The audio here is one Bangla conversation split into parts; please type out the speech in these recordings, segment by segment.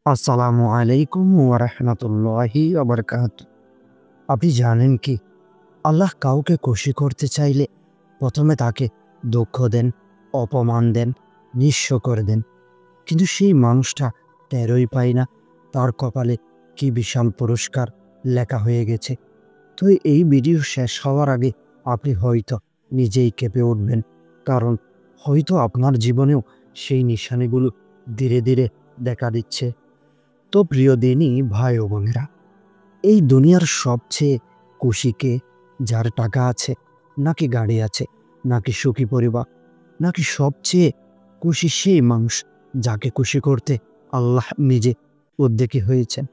আসসালামু আলাইকুম ওয়া রাহমাতুল্লাহি ওয়া বারাকাতুহু। আপনি জানেন কি? আল্লাহ কাউকে খুশি করতে চাইলে প্রথমে তাকে দুঃখ দেন, অপমান দেন, নিঃস্ব করে দেন। কিন্তু সেই মানুষটা টেরই পায় না তার কপালে কি বিশাল পুরস্কার লেখা হয়ে গেছে। তো এই ভিডিও শেষ হওয়ার আগে আপনি হয়তো নিজেই কেঁপে উঠবেন। কারণ হয়তো আপনার জীবনেও সেই নিশানিগুলো ধীরে, ধীরে দেখা দিচ্ছে। তো প্রিয় দিনই ভাই ও বোনেরা, এই দুনিয়ার সবচেয়ে খুশি কে? যার টাকা আছে, নাকি গাড়ি আছে, নাকি সুখী পরিবার, নাকি সবচেয়ে খুশি সেই মানুষ যাকে খুশি করতে আল্লাহ নিজে উদ্যোগী হয়েছেন?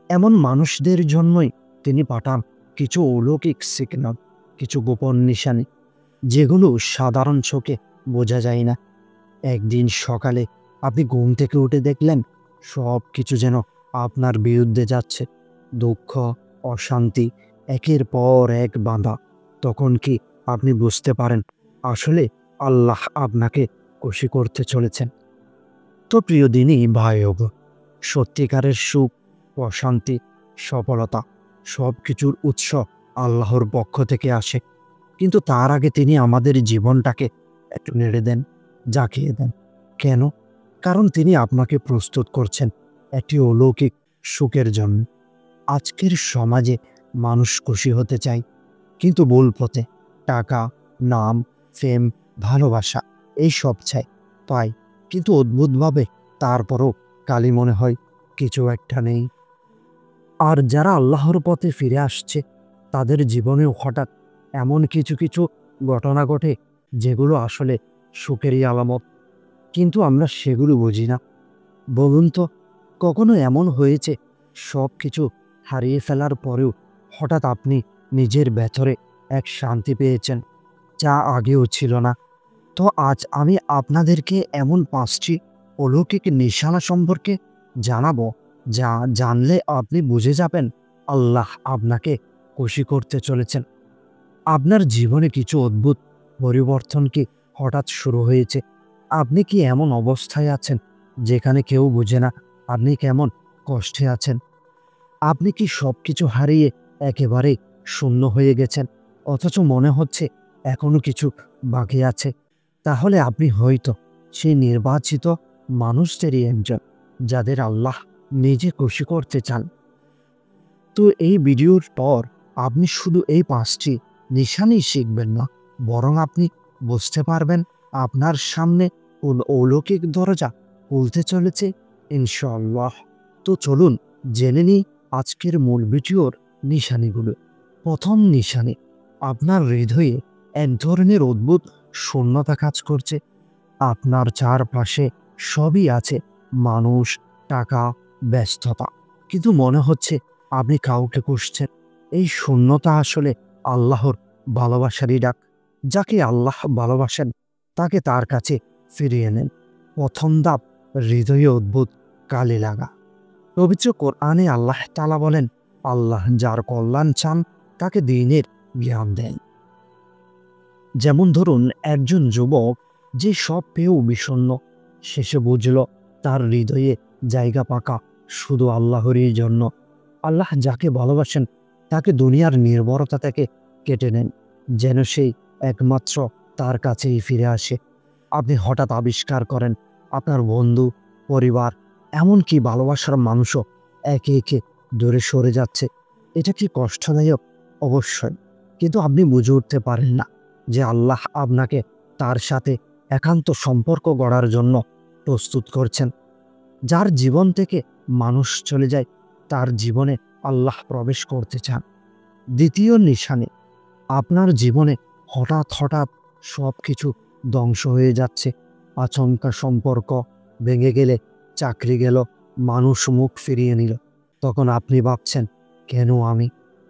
এমন মানুষদের জন্যই তিনি পাঠান কিছু অলৌকিক সিগন্যাল, কিছু গোপন নিশানি, যেগুলো সাধারণ চোখে বোঝা যায় না। একদিন সকালে আপনি ঘুম থেকে উঠে দেখলেন সবকিছু যেন আপনার বিরুদ্ধে যাচ্ছে। দুঃখ, অশান্তি একের পর এক বাঁধা। তখন কি আপনি বুঝতে পারেন আসলে আল্লাহ আপনাকে খুশি করতে চলেছেন? তো প্রিয় দিনই ভাই ও বোন, সত্যিকারের সুখ, অশান্তি, সফলতা সবকিছুর উৎস আল্লাহর পক্ষ থেকে আসে। কিন্তু তার আগে তিনি আমাদের জীবনটাকে একটু নেড়ে দেন, জাঁকিয়ে দেন। কেন? কারণ তিনি আপনাকে প্রস্তুত করছেন একটি অলৌকিক সুখের জন্য। আজকের সমাজে মানুষ খুশি হতে চায়, কিন্তু ভুল পথে। টাকা, নাম, ফেম, ভালোবাসা এইসব চায়, পায়। কিন্তু অদ্ভুতভাবে তারপরও কালি মনে হয় কিছু একটা নেই। আর যারা আল্লাহর পথে ফিরে আসছে, তাদের জীবনেও হঠাৎ এমন কিছু, কিছু ঘটনা ঘটে যেগুলো আসলে সুখেরই আলামত। কিন্তু আমরা সেগুলো বুঝি না। বলুন তো, কখনো এমন হয়েছে সবকিছু হারিয়ে ফেলার পরেও হঠাৎ আপনি নিজের ভেতরে এক শান্তি পেয়েছেন, যা আগেও ছিল না? তো আজ আমি আপনাদেরকে এমন ৫টি অলৌকিক নিশানা সম্পর্কে জানাবো, যা জানলে আপনি বুঝে যাবেন আল্লাহ আপনাকে খুশি করতে চলেছেন। আপনার জীবনে কিছু অদ্ভুত পরিবর্তন কি হঠাৎ শুরু হয়েছে? আপনি কি এমন অবস্থায় আছেন যেখানে কেউ বোঝে না আপনি কেমন কষ্টে আছেন? আপনি কি সবকিছু হারিয়ে একেবারে শূন্য হয়ে গেছেন, অথচ মনে হচ্ছে এখনো কিছু বাকি আছে? তাহলে আপনি হয়তো সেই নির্বাচিত মানুষদেরই একজন, যাদের আল্লাহ নিজে খুশি করতে চান। তো এই ভিডিওর পর আপনি শুধু এই ৫টি নিশানি শিখবেন না, বরং আপনি বুঝতে পারবেন আপনার সামনে কোন অলৌকিক দরজা খুলতে চলেছে ইনশাআল্লাহ। তো চলুন জেনে নিই আজকের মূল ভিডিওর নিশানিগুলো। প্রথম নিশানি, আপনার হৃদয়ে এক ধরনের অদ্ভুত শূন্যতা কাজ করছে। আপনার চারপাশে সবই আছে, মানুষ, টাকা, ব্যস্ততা। কিন্তু মনে হচ্ছে আপনি কাউকে খুঁজছেন। এই শূন্যতা আসলে আল্লাহর ভালোবাসারই ডাক। যাকে আল্লাহ ভালোবাসেন তাকে তার কাছে ফিরিয়ে নেন। প্রথম ধাপ, হৃদয়ে অদ্ভুত কালি লাগা। পবিত্র কোরআনে আল্লাহ তাআলা বলেন, আল্লাহ যার কল্যাণ চান তাকে দ্বীনের জ্ঞান দেন। যেমন ধরুন, একজন যুবক যে সব পেয়েও বিষণ্ণ, শেষে বুঝল তার হৃদয়ে জায়গা পাকা শুধু আল্লাহরই জন্য। আল্লাহ যাকে ভালোবাসেন তাকে দুনিয়ার নির্ভরতা থেকে কেটে নেন, যেন সেই একমাত্র তার কাছেই ফিরে আসে। আপনি হঠাৎ আবিষ্কার করেন আপনার বন্ধু, পরিবার, এমনকি ভালোবাসার মানুষও একে একে দূরে সরে যাচ্ছে। এটা কি কষ্টদায়ক? অবশ্যই। কিন্তু আপনি বুঝে উঠতে পারেন না যে আল্লাহ আপনাকে তার সাথে একান্ত সম্পর্ক গড়ার জন্য প্রস্তুত করছেন। যার জীবন থেকে মানুষ চলে যায়, তার জীবনে আল্লাহ প্রবেশ করতে চান। দ্বিতীয় নিশানে, আপনার জীবনে হঠাৎ, হঠাৎ সবকিছু ধ্বংস হয়ে যাচ্ছে। আচমকা সম্পর্ক ভেঙে গেলে, চাকরি গেল, মানুষ মুখ ফিরিয়ে নিল। তখন আপনি ভাবছেন, কেন আমি?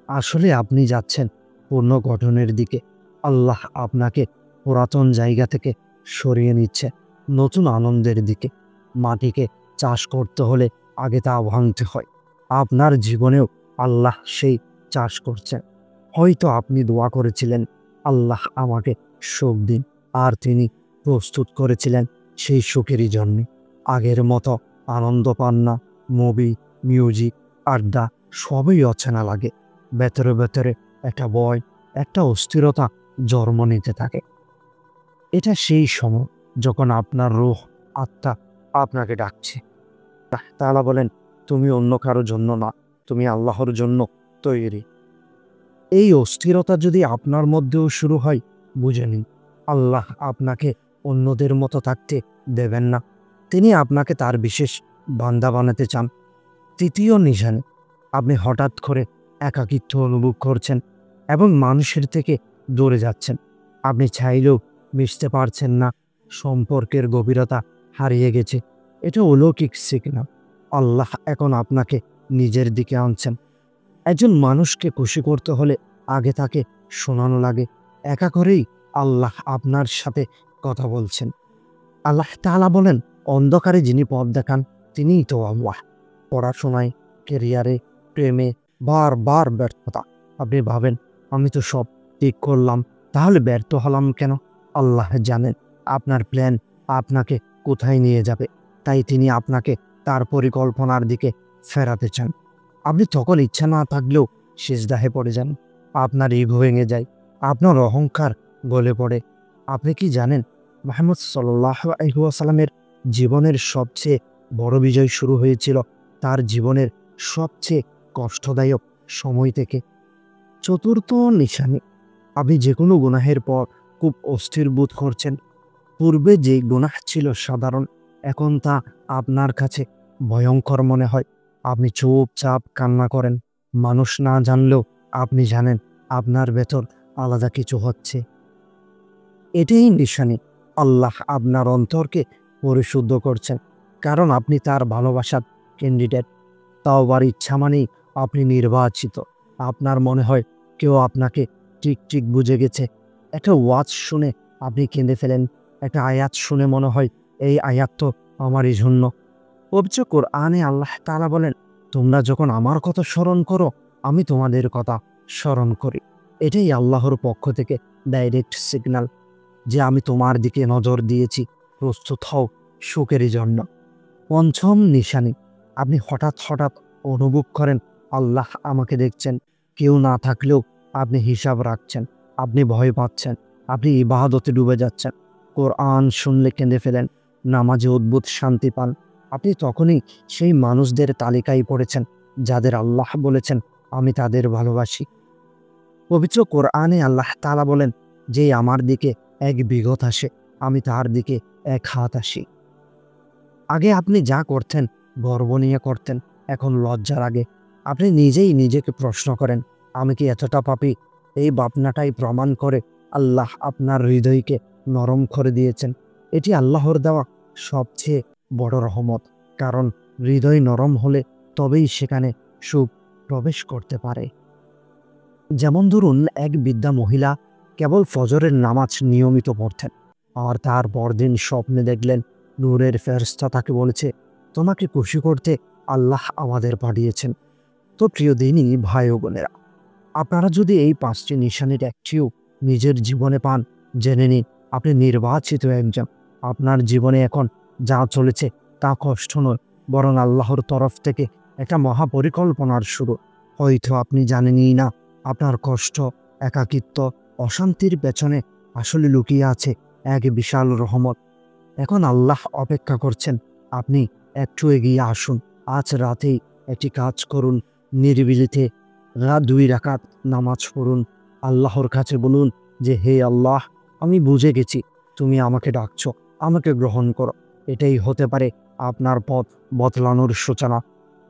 আসলে আপনি যাচ্ছেন পুনর্গঠনের দিকে। আল্লাহ আপনাকে পুরাতন জায়গা থেকে সরিয়ে নিচ্ছে নতুন আনন্দের দিকে। মাটিকে চাষ করতে হলে আগে তা ভাঙতে হয়। আপনার জীবনেও আল্লাহ সেই চাষ করছেন। হয়তো আপনি দোয়া করেছিলেন, আল্লাহ আমাকে সুখ দিন, আর তিনি প্রস্তুত করেছিলেন সেই সুখেরই জন্যে। আগের মতো আনন্দ পান না, মুভি, মিউজিক, আড্ডা সবই অচেনা লাগে। ভেতরে ভেতরে একটা ভয়, একটা অস্থিরতা জন্ম নিতে থাকে। এটা সেই সময় যখন আপনার রূহ, আত্মা আপনাকে ডাকছে। তাআলা বলেন, তুমি অন্য কারো জন্য না, তুমি আল্লাহর জন্য তৈরি। এই অস্থিরতা যদি আপনার মধ্যেও শুরু হয়, বুঝে নিন আল্লাহ আপনাকে অন্যদের মতো থাকতে দেবেন না। তিনি আপনাকে তার বিশেষ বান্দা বানাতে চান। তৃতীয় নিশানে, আপনি হঠাৎ করে একাকিত্ব অনুভব করছেন এবং মানুষের থেকে দূরে যাচ্ছেন। আপনি চাইলেও মিশতে পারছেন না, সম্পর্কের গভীরতা হারিয়ে গেছে। এটা অলৌকিক সিগন্যাল। আল্লাহ এখন আপনাকে নিজের দিকে আনছেন। একজন মানুষকে খুশি করতে হলে আগে তাকে শোনানো লাগে। একা করেই আল্লাহ আপনার সাথে কথা বলছেন। আল্লাহ তাআলা বলেন, অন্ধকারে যিনি পথ দেখান তিনিই তো আল্লাহ। পড়াশোনায়, কেরিয়ারে, প্রেমে বারবার ব্যর্থতা। আপনি ভাবেন, আমি তো সব ঠিক করলাম, তাহলে ব্যর্থ হলাম কেন? আল্লাহ জানেন আপনার প্ল্যান আপনাকে কোথায় নিয়ে যাবে, তাই তিনি আপনাকে তার পরিকল্পনার দিকে ফেরাতে চান। আপনি তখন ইচ্ছা না থাকলেও সিজদাহে পড়ে যান। আপনার ইগো ভেঙে যায়, আপনার অহংকার গলে পড়ে। আপনি কি জানেন, মুহাম্মদ সাল্লাল্লাহু আলাইহি ওয়াসাল্লামের জীবনের সবচেয়ে বড় বিজয় শুরু হয়েছিল তার জীবনের সবচেয়ে কষ্টদায়ক সময় থেকে। চতুর্থ নিশানি, আপনি যে কোনো গুনাহের পর খুব অস্থির বোধ করছেন। পূর্বে যে গুনাহ ছিল সাধারণ, এখন তা আপনার কাছে ভয়ঙ্কর মনে হয়। আপনি চুপচাপ কান্না করেন। মানুষ না জানলেও আপনি জানেন আপনার ভেতর আলাদা কিছু হচ্ছে। এটাই নিশানি আল্লাহ আপনার অন্তরকে পরিশুদ্ধ করছেন, কারণ আপনি তার ভালোবাসার ক্যান্ডিডেট। তাওবার ইচ্ছা মানেই আপনি নির্বাচিত। আপনার মনে হয় কেউ আপনাকে ঠিক ঠিক বুঝে গেছে। একটা ওয়াজ শুনে আপনি কেঁদে ফেলেন। একটা আয়াত শুনে মনে হয় এই আয়াত তো আমারই জন্য। পবিত্র কোরআনে আল্লাহ তাআলা বলেন, তোমরা যখন আমার কথা স্মরণ করো, আমি তোমাদের কথা স্মরণ করি। এটাই আল্লাহর পক্ষ থেকে ডাইরেক্ট সিগন্যাল যে আমি তোমার দিকে নজর দিয়েছি, প্রস্তুত হও সুখের জন্য। পঞ্চম নিশানি, আপনি হঠাৎ হঠাৎ অনুভব করেন আল্লাহ আমাকে দেখছেন। কেউ না থাকলেও আপনি হিসাব রাখছেন। আপনি ভয় পাচ্ছেন, আপনি ইবাদতে ডুবে যাচ্ছেন। কোরআন শুনলে কেঁদে ফেলেন, নামাজে অদ্ভুত শান্তি পান। আপনি তখনই সেই মানুষদের তালিকায় পড়েছেন যাদের আল্লাহ বলেছেন, আমি তাদের ভালোবাসি। পবিত্র কোরআনে আল্লাহ তাআলা বলেন, যে আমার দিকে এক বিঘত আসে, আমি তার দিকে এক হাত আসি। আগে আপনি যা করতেন গর্ব নিয়ে করতেন, এখন লজ্জা লাগে। আপনি নিজেই নিজেকে প্রশ্ন করেন, আমি কি এতটা পাপী? এই ভাবনাটাই প্রমাণ করে আল্লাহ আপনার হৃদয়কে নরম করে দিয়েছেন। এটি আল্লাহর দেওয়া সবচেয়ে বড় রহমত, কারণ হৃদয় নরম হলে তবেই সেখানে সুখ প্রবেশ করতে পারে। যেমন ধরুন, এক বৃদ্ধা মহিলা কেবল ফজরের নামাজ নিয়মিত পড়তেন, আর তার পরদিন স্বপ্নে দেখলেন নূরের ফেরেশতা তাকে বলেছে, তোমাকে খুশি করতে আল্লাহ আমাদের পাঠিয়েছেন। তো প্রিয় দিনী ভাই ও বোনেরা, আপনারা যদি এই 5টি নিশানির একটিও নিজের জীবনে পান, জেনে নিন আপনি নির্বাচিত একজন। আপনার জীবনে এখন যা চলেছে তা কষ্ট নয়, বরং আল্লাহর তরফ থেকে একটা মহাপরিকল্পনার শুরু। হয়তো আপনি জানেনই না, আপনার কষ্ট, একাকিত্ব, অশান্তির পেছনে আসলে লুকিয়ে আছে এক বিশাল রহমত। এখন আল্লাহ অপেক্ষা করছেন, আপনি একটু এগিয়ে আসুন। আজ রাতেই একটি কাজ করুন, নিরিবিলিতে 2 রাকাত নামাজ পড়ুন। আল্লাহর কাছে বলুন যে, হে আল্লাহ, আমি বুঝে গেছি তুমি আমাকে ডাকছো, আমাকে গ্রহণ করো। এটাই হতে পারে আপনার পথ বদলানোর সূচনা।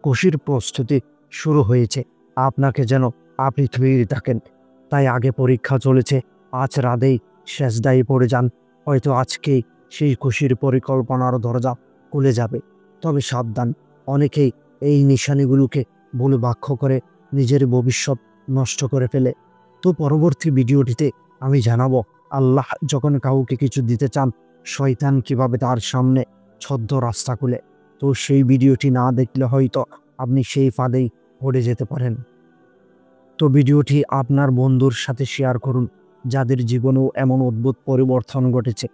খুশির প্রস্তুতি শুরু হয়েছে। আপনাকে যেন আপনি তৈরি থাকেন। তাই আগে পরীক্ষা চলেছে, আজ রাতেই সেজদায় পড়ে যান। হয়তো আজকেই সেই খুশির পরিকল্পনার দরজা খুলে যাবে। তবে সাবধান, অনেকেই এই নিশানিগুলোকে ভুল ব্যাখ্যা করে নিজের ভবিষ্যৎ নষ্ট করে ফেলে। তো পরবর্তী ভিডিওটিতে আমি জানাবো, আল্লাহ যখন কাউকে কিছু দিতে চান, শয়তান কিভাবে তার সামনে ছদ্ম রাস্তা খুলে। তো সেই ভিডিওটি না দেখলে হয়তো আপনি সেই ফাঁদেই পড়ে যেতে পারেন। তো ভিডিওটি আপনার বন্ধুর সাথে শেয়ার করুন, যাদের জীবনেও এমন অদ্ভুত পরিবর্তন ঘটেছে।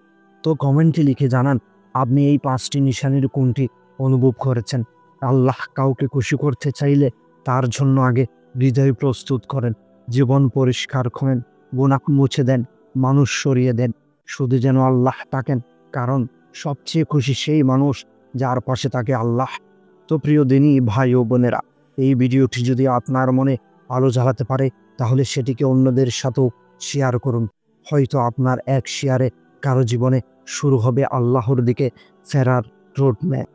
তো কমেন্টে লিখে জানান আপনি এই 5টি নিশানির কোনটি অনুভব করেছেন। আল্লাহ কাউকে খুশি করতে চাইলে তার জন্য আগে হৃদয় প্রস্তুত করেন, জীবন পরিষ্কার করেন, গুনাহ মুছে দেন, মানুষ সরিয়ে দেন, শুধু যেন আল্লাহ থাকেন। কারণ সবচেয়ে খুশি সেই মানুষ যার পাশে থাকে আল্লাহ। তো প্রিয় দিনী ভাই ও বোনেরা, এই ভিডিওটি যদি আপনার মনে আলো জ্বালাতে পারে তাহলে সেটিকে অন্যদের সাথেও শেয়ার করুন। হয়তো আপনার এক শেয়ারে কারো জীবনে শুরু হবে আল্লাহর দিকে ফেরার রোড ম্যাপ।